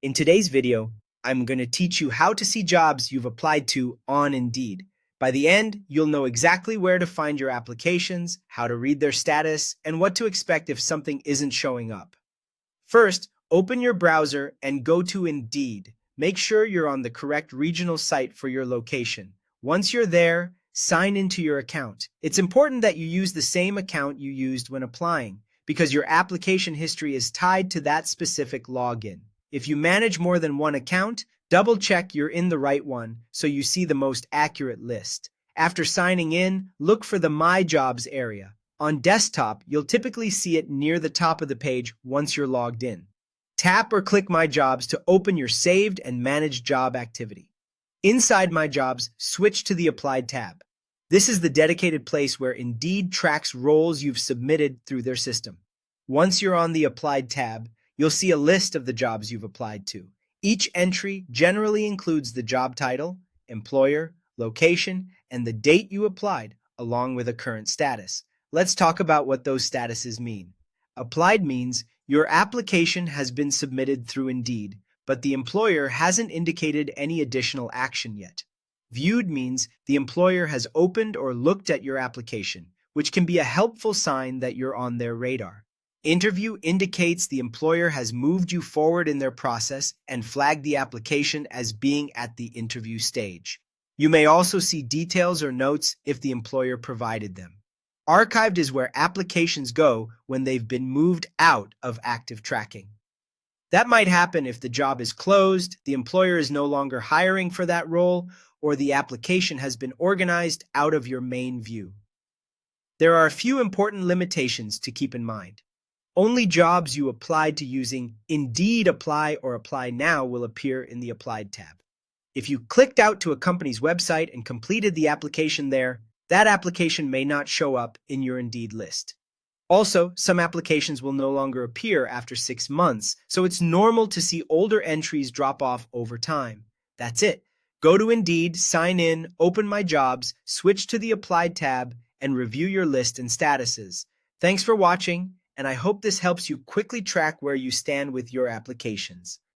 In today's video, I'm going to teach you how to see jobs you've applied to on Indeed. By the end, you'll know exactly where to find your applications, how to read their status, and what to expect if something isn't showing up. First, open your browser and go to Indeed. Make sure you're on the correct regional site for your location. Once you're there, sign into your account. It's important that you use the same account you used when applying, because your application history is tied to that specific login. If you manage more than one account, double check you're in the right one so you see the most accurate list. After signing in, look for the My Jobs area. On desktop, you'll typically see it near the top of the page once you're logged in. Tap or click My Jobs to open your saved and managed job activity. Inside My Jobs, switch to the Applied tab. This is the dedicated place where Indeed tracks roles you've submitted through their system. Once you're on the Applied tab, you'll see a list of the jobs you've applied to. Each entry generally includes the job title, employer, location, and the date you applied, along with a current status. Let's talk about what those statuses mean. Applied means your application has been submitted through Indeed, but the employer hasn't indicated any additional action yet. Viewed means the employer has opened or looked at your application, which can be a helpful sign that you're on their radar. Interview indicates the employer has moved you forward in their process and flagged the application as being at the interview stage. You may also see details or notes if the employer provided them. Archived is where applications go when they've been moved out of active tracking. That might happen if the job is closed, the employer is no longer hiring for that role, or the application has been organized out of your main view. There are a few important limitations to keep in mind. Only jobs you applied to using Indeed Apply or Apply Now will appear in the Applied tab. If you clicked out to a company's website and completed the application there, that application may not show up in your Indeed list. Also, some applications will no longer appear after 6 months, so it's normal to see older entries drop off over time. That's it. Go to Indeed, sign in, open My Jobs, switch to the Applied tab, and review your list and statuses. Thanks for watching, and I hope this helps you quickly track where you stand with your applications.